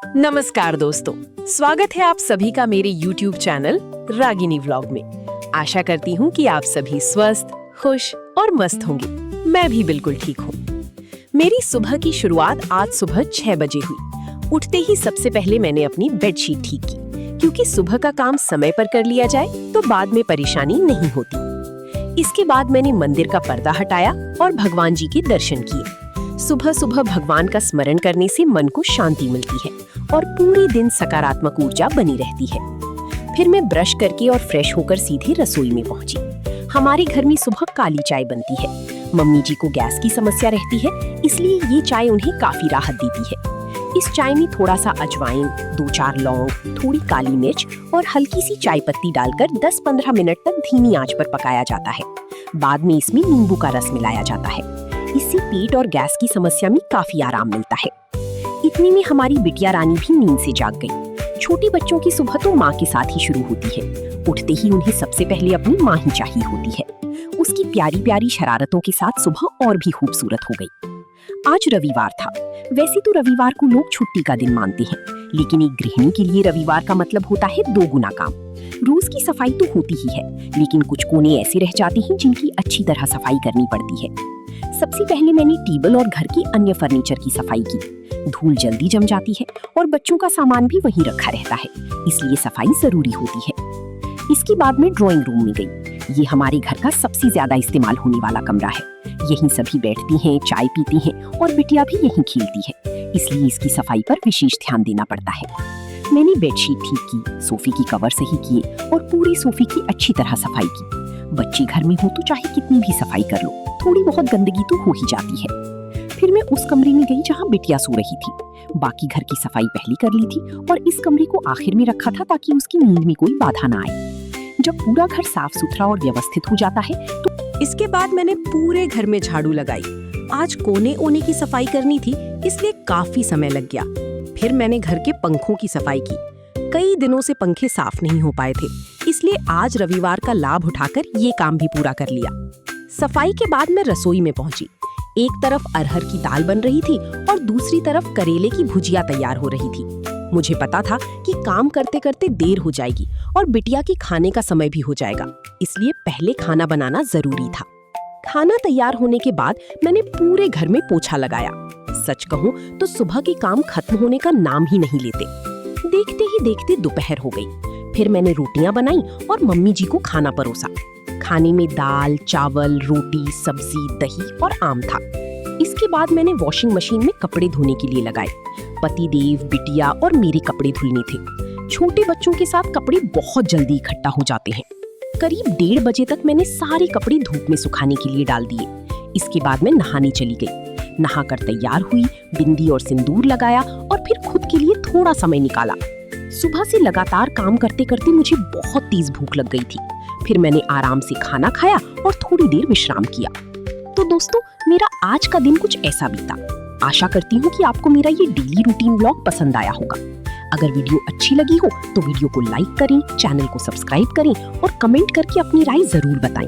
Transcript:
नमस्कार दोस्तों, स्वागत है आप सभी का मेरे YouTube चैनल रागिनी व्लॉग में। आशा करती हूँ कि आप सभी स्वस्थ, खुश और मस्त होंगे। मैं भी बिल्कुल ठीक हूँ। मेरी सुबह की शुरुआत आज सुबह 6 बजे हुई। उठते ही सबसे पहले मैंने अपनी बेडशीट ठीक की, क्योंकि सुबह का काम समय पर कर लिया जाए तो बाद में परेशानी नहीं होती। इसके बाद मैंने मंदिर का पर्दा हटाया और भगवान जी के दर्शन किए। सुबह सुबह भगवान का स्मरण करने से मन को शांति मिलती है और पूरे दिन सकारात्मक ऊर्जा बनी रहती है। फिर मैं ब्रश करके और फ्रेश होकर सीधे रसोई में पहुंची। हमारे घर में सुबह काली चाय बनती है। मम्मी जी को गैस की समस्या रहती है, इसलिए ये चाय उन्हें काफी राहत देती है। इस चाय में थोड़ा सा अजवाइन, 2-4 लौंग, थोड़ी काली मिर्च और हल्की सी चाय पत्ती डालकर 10-15 मिनट तक धीमी आंच पर पकाया जाता है। बाद में इसमें नींबू का रस मिलाया जाता है। इससे पेट और गैस की समस्या में काफी आराम मिलता है। इतने में हमारी बिटिया रानी भी नींद से जाग गई। छोटे बच्चों की सुबह तो माँ के साथ ही शुरू होती है। उठते ही उन्हें सबसे पहले अपनी माँ ही चाहिए होती है। उसकी प्यारी प्यारी शरारतों के साथ सुबह और भी खूबसूरत हो गई। आज रविवार था। वैसे तो रविवार को लोग छुट्टी का दिन मानते हैं, लेकिन एक गृहिणी के लिए रविवार का मतलब होता है 2 गुना काम। रोज की सफाई तो होती ही है, लेकिन कुछ कोने ऐसे रह जाते हैं जिनकी अच्छी तरह सफाई करनी पड़ती है। सबसे पहले मैंने टेबल और घर की अन्य फर्नीचर की सफाई की। धूल जल्दी जम जाती है और बच्चों का सामान भी वहीं रखा रहता है, इसलिए सफाई जरूरी होती है। इसके बाद मैं ड्राइंग रूम में गई। ये हमारे घर का सबसे ज्यादा इस्तेमाल होने वाला कमरा है। यहीं सभी बैठती हैं, चाय पीती हैं और बिटिया भी यहीं खेलती है, इसलिए इसकी सफाई पर विशेष ध्यान देना पड़ता है। मैंने बेडशीट ठीक की, सोफे की कवर सही किए और पूरी सोफे की अच्छी तरह सफाई की। बच्चे घर में हो तो चाहे कितनी भी सफाई कर लो, थोड़ी बहुत गंदगी तो हो ही जाती है। फिर मैं उस कमरे में गई जहाँ बिटिया सो रही थी। बाकी घर की सफाई पहले कर ली थी और इस कमरे को आखिर में रखा था ताकि उसकी नींद में कोई बाधा ना आए। जब पूरा घर साफ सुथरा और व्यवस्थित हो जाता है तो इसके बाद मैंने पूरे घर में झाड़ू लगाई। आज कोने ओने की सफाई करनी थी, इसलिए काफी समय लग गया। फिर मैंने घर के पंखों की सफाई की। कई दिनों से पंखे साफ नहीं हो पाए थे, इसलिए आज रविवार का लाभ उठाकर ये काम भी पूरा कर लिया। सफाई के बाद मैं रसोई में पहुंची। एक तरफ अरहर की दाल बन रही थी और दूसरी तरफ करेले की भुजिया तैयार हो रही थी। मुझे पता था कि काम करते करते देर हो जाएगी और बिटिया के खाने का समय भी हो जाएगा, इसलिए पहले खाना बनाना जरूरी था। खाना तैयार होने के बाद मैंने पूरे घर में पोछा लगाया। सच कहूं तो सुबह के काम खत्म होने का नाम ही नहीं लेते। देखते ही देखते दोपहर हो गई। फिर मैंने रोटियां बनाई और मम्मी जी को खाना परोसा। खाने में दाल, चावल, रोटी, सब्जी, दही और आम था। इसके बाद मैंने वॉशिंग मशीन में कपड़े धोने के लिए लगाए। पतिदेव, बिटिया और मेरे कपड़े धुलने थे। छोटे बच्चों के साथ कपड़े बहुत जल्दी इकट्ठा हो जाते हैं। करीब 1:30 बजे तक मैंने सारे कपड़े धूप में सुखाने के लिए डाल दिए। इसके बाद मैं नहाने चली गई। नहाकर तैयार हुई, बिंदी और सिंदूर लगाया और फिर खुद के लिए थोड़ा समय निकाला। सुबह से लगातार काम करते करते मुझे बहुत तेज भूख लग गई थी। फिर मैंने आराम से खाना खाया और थोड़ी देर विश्राम किया। तो दोस्तों, मेरा आज का दिन कुछ ऐसा बीता। आशा करती हूँ कि आपको मेरा ये डेली रूटीन व्लॉग पसंद आया होगा। अगर वीडियो अच्छी लगी हो तो वीडियो को लाइक करें, चैनल को सब्सक्राइब करें और कमेंट करके अपनी राय जरूर बताएं।